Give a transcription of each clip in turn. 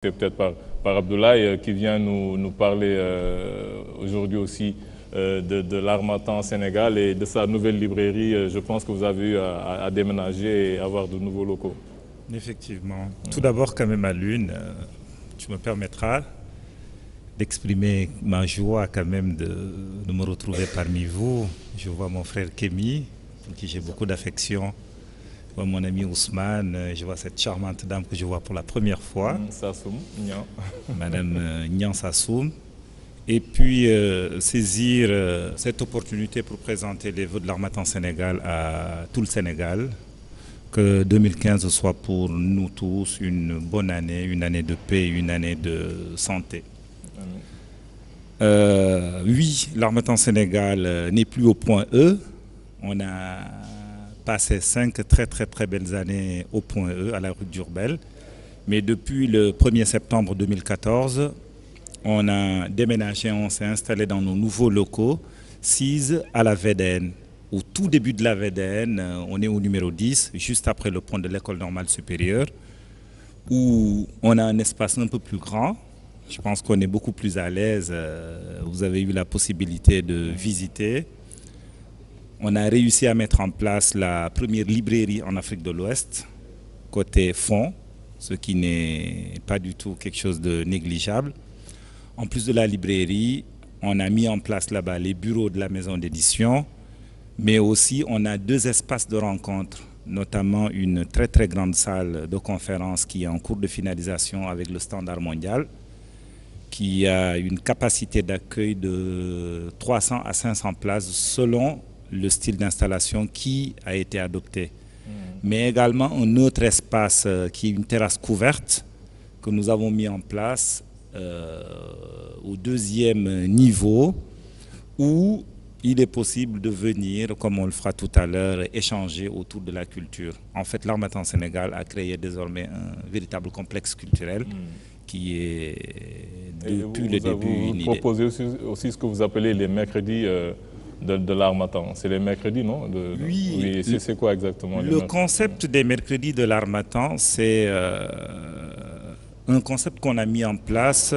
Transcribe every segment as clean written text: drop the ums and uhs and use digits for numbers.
C'est peut-être par Abdoulaye qui vient nous parler aujourd'hui aussi de l'Harmattan au Sénégal et de sa nouvelle librairie. Je pense que vous avez eu à déménager et avoir de nouveaux locaux. Effectivement. Tout d'abord, quand même, à l'une, tu me permettras d'exprimer ma joie quand même de me retrouver parmi vous. Je vois mon frère Kémy, pour qui j'ai beaucoup d'affection. Je vois mon ami Ousmane, je vois cette charmante dame que je vois pour la première fois. Sassoum, Nian. Madame Nian Sassoum. Et puis saisir cette opportunité pour présenter les vœux de l'Harmattan Sénégal à tout le Sénégal. Que 2015 soit pour nous tous une bonne année, une année de paix, une année de santé. Oui, l'Harmattan Sénégal n'est plus au point E. On a passé 5 très belles années au point E, à la rue d'Urbel. Mais depuis le 1er septembre 2014, on a déménagé, on s'est installé dans nos nouveaux locaux, 6 à la VDN. Au tout début de la VDN, on est au numéro 10, juste après le pont de l'École normale supérieure, où on a un espace un peu plus grand. Je pense qu'on est beaucoup plus à l'aise. Vous avez eu la possibilité de visiter. On a réussi à mettre en place la première librairie en Afrique de l'Ouest, côté fonds, ce qui n'est pas du tout quelque chose de négligeable. En plus de la librairie, on a mis en place là-bas les bureaux de la maison d'édition, mais aussi on a 2 espaces de rencontre, notamment une très grande salle de conférence qui est en cours de finalisation avec le Standard mondial, qui a une capacité d'accueil de 300 à 500 places selon le style d'installation qui a été adopté. Mais également un autre espace qui est une terrasse couverte que nous avons mis en place au 2e niveau, où il est possible de venir, comme on le fera tout à l'heure, échanger autour de la culture. En fait, l'Harmattan Sénégal a créé désormais un véritable complexe culturel qui est depuis le début une idée. Vous proposez aussi ce que vous appelez les mercredis de l'Harmattan. C'est les mercredis, non? Oui. C'est quoi exactement le concept des mercredis de l'Harmattan, c'est un concept qu'on a mis en place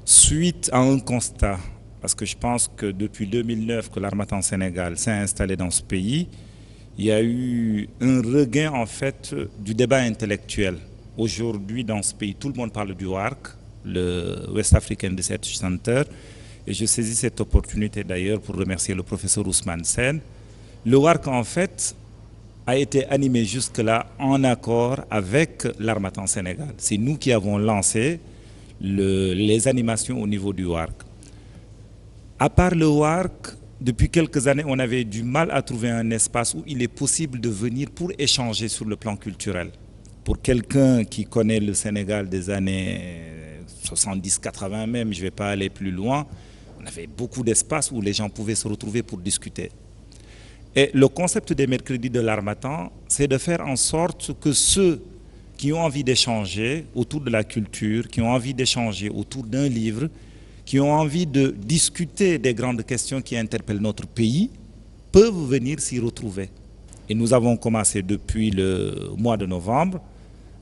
suite à un constat. Parce que je pense que depuis 2009 que l'Harmattan Sénégal s'est installé dans ce pays, il y a eu un regain en fait du débat intellectuel. Aujourd'hui dans ce pays, tout le monde parle du WARC, le West African Research Center. Et je saisis cette opportunité d'ailleurs pour remercier le professeur Ousmane Sen. Le WARC en fait a été animé jusque-là en accord avec l'Harmattan Sénégal. C'est nous qui avons lancé les animations au niveau du WARC. À part le WARC, depuis quelques années, on avait du mal à trouver un espace où il est possible de venir pour échanger sur le plan culturel. Pour quelqu'un qui connaît le Sénégal des années 70-80 même, je ne vais pas aller plus loin, on avait beaucoup d'espaces où les gens pouvaient se retrouver pour discuter. Et le concept des mercredis de l'Harmattan, c'est de faire en sorte que ceux qui ont envie d'échanger autour de la culture, qui ont envie d'échanger autour d'un livre, qui ont envie de discuter des grandes questions qui interpellent notre pays, peuvent venir s'y retrouver. Et nous avons commencé depuis le mois de novembre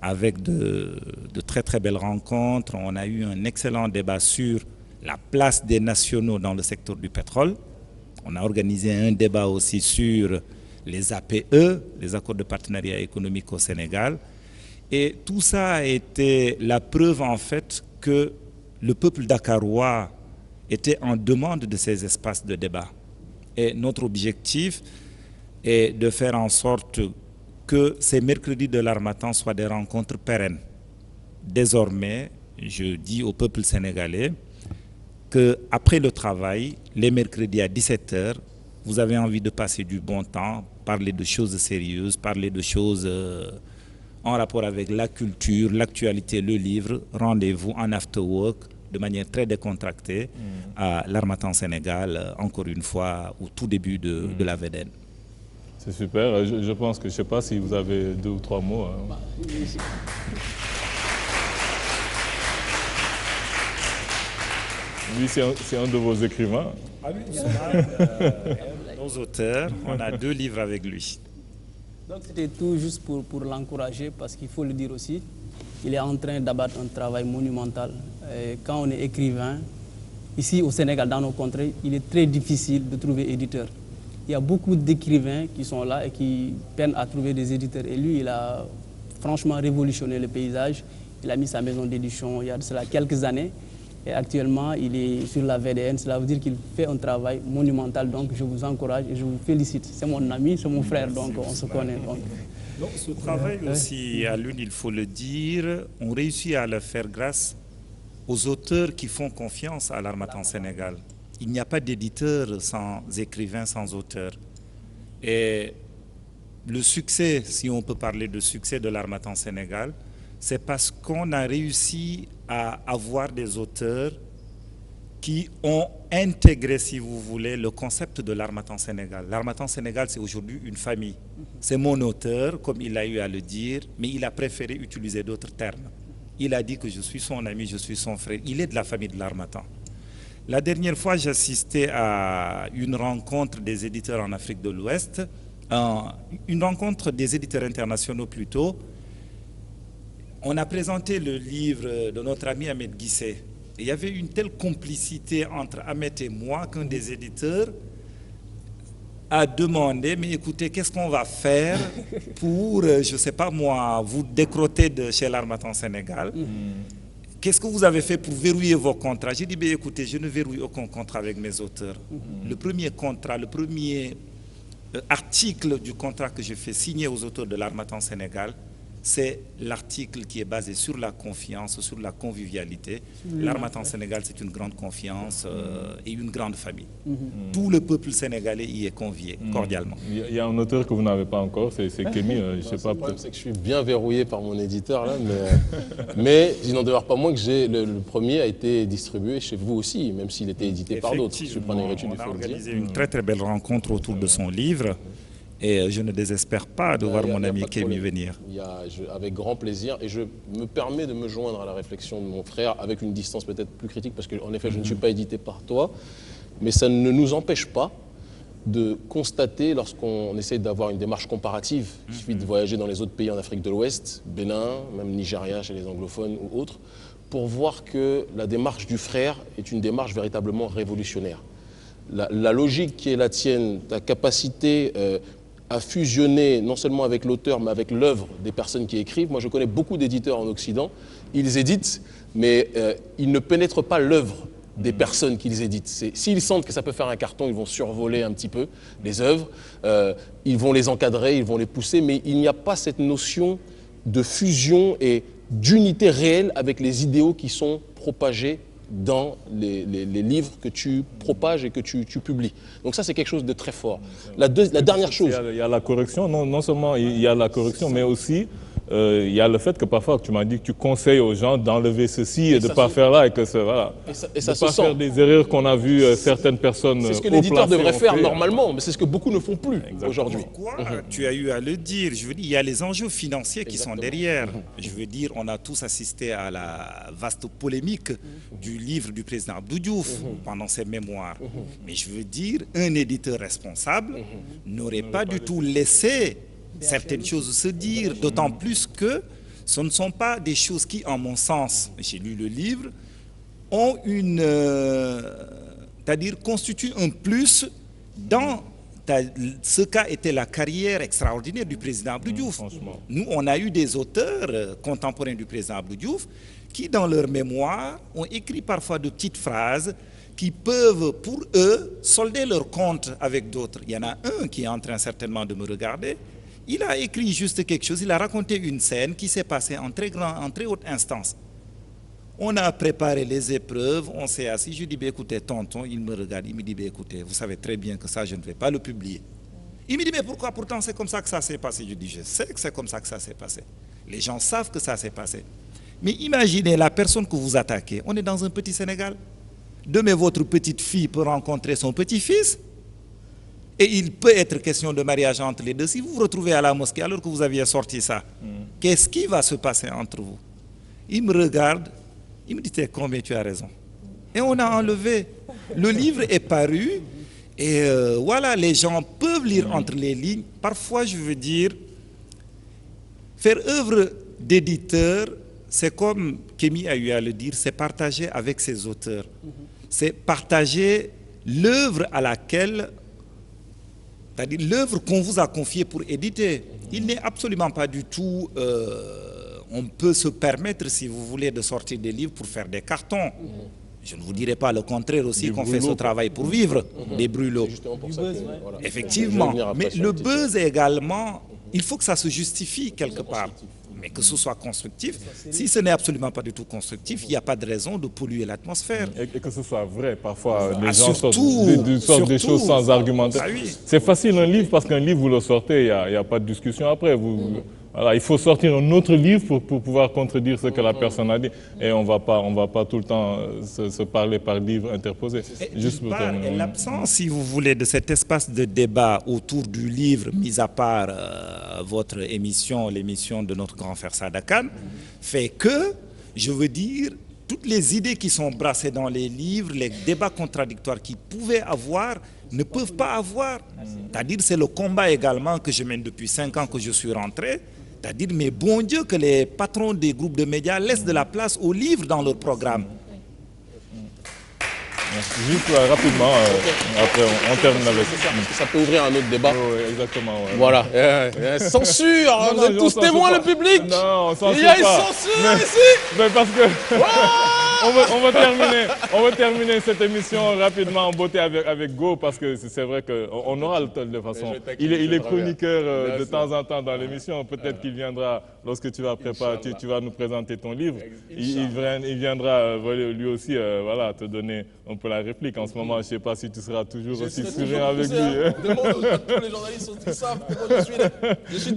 avec de très belles rencontres. On a eu un excellent débat sur la place des nationaux dans le secteur du pétrole. On a organisé un débat aussi sur les APE, les accords de partenariat économique au Sénégal. Et tout ça a été la preuve en fait que le peuple dakarois était en demande de ces espaces de débat. Et notre objectif est de faire en sorte que ces mercredis de l'Harmattan soient des rencontres pérennes. Désormais, je dis au peuple sénégalais qu'après le travail, les mercredis à 17h, vous avez envie de passer du bon temps, parler de choses sérieuses, parler de choses en rapport avec la culture, l'actualité, le livre. Rendez-vous en after-work de manière très décontractée à l'Harmattan Sénégal, encore une fois, au tout début de la VDN. C'est super. Je pense que, je ne sais pas si vous avez 2 ou 3 mots. Lui, c'est un de vos écrivains. Ah oui, nos auteurs, on a 2 livres avec lui. Donc c'était tout juste pour l'encourager, parce qu'il faut le dire aussi, il est en train d'abattre un travail monumental. Et quand on est écrivain, ici au Sénégal, dans nos contrées, il est très difficile de trouver éditeur. Il y a beaucoup d'écrivains qui sont là et qui peinent à trouver des éditeurs. Et lui, il a franchement révolutionné le paysage. Il a mis sa maison d'édition il y a de cela quelques années. Et actuellement, il est sur la VDN. Cela veut dire qu'il fait un travail monumental. Donc, je vous encourage et je vous félicite. C'est mon ami, c'est mon frère, donc on se connaît. Donc, ce travail aussi, à l'une, il faut le dire, on réussit à le faire grâce aux auteurs qui font confiance à l'Harmattan Sénégal. Il n'y a pas d'éditeur sans écrivain, sans auteur. Et le succès, si on peut parler de succès de l'Harmattan Sénégal, c'est parce qu'on a réussi à avoir des auteurs qui ont intégré, si vous voulez, le concept de l'Harmattan Sénégal. L'Harmattan Sénégal, c'est aujourd'hui une famille. C'est mon auteur, comme il a eu à le dire, mais il a préféré utiliser d'autres termes. Il a dit que je suis son ami, je suis son frère. Il est de la famille de l'Harmattan. La dernière fois, j'assistais à une rencontre des éditeurs en Afrique de l'Ouest, une rencontre des éditeurs internationaux plutôt. On a présenté le livre de notre ami Ahmed Guissé. Il y avait une telle complicité entre Ahmed et moi qu'un des éditeurs a demandé, mais écoutez, qu'est-ce qu'on va faire pour, je ne sais pas moi, vous décroter de chez l'Harmattan Sénégal? Qu'est-ce que vous avez fait pour verrouiller vos contrats? J'ai dit, ben, écoutez, je ne verrouille aucun contrat avec mes auteurs. Le premier contrat, le premier article du contrat que je fais signer aux auteurs de l'Harmattan Sénégal, c'est l'article qui est basé sur la confiance, sur la convivialité. L'Harmattan Sénégal, c'est une grande confiance et une grande famille. Tout le peuple sénégalais y est convié cordialement. Il y a un auteur que vous n'avez pas encore, c'est Kémy. Je sais pas. Le problème, c'est que je suis bien verrouillé par mon éditeur, là, mais il n'en demeure pas moins que le premier a été distribué chez vous aussi, même s'il était édité par d'autres. On a organisé une très très belle rencontre autour de son livre. Et je ne désespère pas de voir mon ami Kémy venir. Avec grand plaisir. Et je me permets de me joindre à la réflexion de mon frère avec une distance peut-être plus critique, parce qu'en effet, je ne suis pas édité par toi. Mais ça ne nous empêche pas de constater, lorsqu'on essaie d'avoir une démarche comparative, il suffit de voyager dans les autres pays en Afrique de l'Ouest, Bénin, même Nigeria chez les anglophones ou autres, pour voir que la démarche du frère est une démarche véritablement révolutionnaire. La logique qui est la tienne, ta capacité à fusionner non seulement avec l'auteur, mais avec l'œuvre des personnes qui écrivent. Moi, je connais beaucoup d'éditeurs en Occident. Ils éditent, mais ils ne pénètrent pas l'œuvre des personnes qu'ils éditent. S'ils sentent que ça peut faire un carton, ils vont survoler un petit peu les œuvres, ils vont les encadrer, ils vont les pousser, mais il n'y a pas cette notion de fusion et d'unité réelle avec les idéaux qui sont propagés dans les livres que tu propages et que tu publies. Donc ça, c'est quelque chose de très fort. La dernière chose... Il y a la correction, non seulement il y a la correction, mais aussi il y a le fait que parfois, tu m'as dit que tu conseilles aux gens d'enlever ceci et de ne pas faire là, et que ça, voilà, et ça de ne pas faire des erreurs qu'on a vues certaines personnes. C'est ce que l'éditeur devrait faire normalement, mais c'est ce que beaucoup ne font plus aujourd'hui. Pourquoi tu as eu à le dire? Je veux dire, il y a les enjeux financiers qui sont derrière. Je veux dire, on a tous assisté à la vaste polémique du livre du président Abdou Diouf pendant ses mémoires. Mais je veux dire, un éditeur responsable n'aurait pas du tout laissé certaines choses se dire, d'autant plus que ce ne sont pas des choses qui, en mon sens, j'ai lu le livre, ont c'est-à-dire constituent un plus dans ce qu'a été la carrière extraordinaire du président Abdou Diouf. Nous, on a eu des auteurs contemporains du président Abdou Diouf qui, dans leur mémoire, ont écrit parfois de petites phrases qui peuvent, pour eux, solder leur compte avec d'autres. Il y en a un qui est en train certainement de me regarder. Il a écrit juste quelque chose, il a raconté une scène qui s'est passée en très haute instance. On a préparé les épreuves, on s'est assis, je lui dis, bah, écoutez, tonton, il me regarde, il me dit, bah, écoutez, vous savez très bien que ça, je ne vais pas le publier. Il me dit, mais pourquoi? Pourtant, c'est comme ça que ça s'est passé. Je dis, je sais que c'est comme ça que ça s'est passé. Les gens savent que ça s'est passé. Mais imaginez la personne que vous attaquez. On est dans un petit Sénégal. Demain, votre petite fille peut rencontrer son petit-fils. Et il peut être question de mariage entre les deux. Si vous vous retrouvez à la mosquée alors que vous aviez sorti ça, qu'est-ce qui va se passer entre vous? Il me regarde, il me dit, combien tu as raison. Et on a enlevé. Le livre est paru et voilà, les gens peuvent lire entre les lignes. Parfois, je veux dire, faire œuvre d'éditeur, c'est comme Kémy a eu à le dire, c'est partager avec ses auteurs. C'est partager l'œuvre à laquelle, c'est-à-dire l'œuvre qu'on vous a confiée pour éditer. Il n'est absolument pas du tout... on peut se permettre, si vous voulez, de sortir des livres pour faire des cartons. Je ne vous dirai pas le contraire aussi qu'on fait ce travail pour vivre, des brûlots. C'est justement pour ça que, voilà. Effectivement, Je vais venir après mais sur le la petite buzz également, il faut que ça se justifie quelque part. Mais que ce soit constructif. Si ce n'est absolument pas du tout constructif, il n'y a pas de raison de polluer l'atmosphère. Et que ce soit vrai. Parfois, les Ah, gens surtout, sortent des choses sans argumentaire. Ah oui. C'est facile un livre parce qu'un livre, vous le sortez, il n'y a pas de discussion après. Voilà, il faut sortir un autre livre pour pouvoir contredire ce que la personne a dit. Et on va pas tout le temps se parler par livre interposé. Juste pour terminer. L'absence, si vous voulez, de cet espace de débat autour du livre, mis à part votre émission, l'émission de notre grand frère Sadakan, fait que, je veux dire, toutes les idées qui sont brassées dans les livres, les débats contradictoires qu'ils pouvaient avoir, ne peuvent pas avoir. C'est-à-dire, c'est le combat également que je mène depuis 5 ans que je suis rentré. C'est-à-dire, mais bon Dieu, que les patrons des groupes de médias laissent de la place aux livres dans leur programme. Juste rapidement, après on termine avec ça. Parce que ça peut ouvrir un autre débat. Oui, exactement. Ouais. Voilà. Censure. Non, Vous êtes tous on témoins, censure le public. Non, on censure Il y a une pas. censure ici. Mais parce que on va terminer cette émission rapidement en beauté avec Go parce que c'est vrai qu'on aura le temps de façon. Il est chroniqueur de temps en temps dans l'émission. Peut-être qu'il viendra lorsque tu vas préparer, tu vas nous présenter ton livre. Il viendra lui aussi voilà, te donner un peu la réplique. En ce moment, je ne sais pas si tu seras toujours aussi serein avec lui. Demande à tous les journalistes qui savent comment je suis.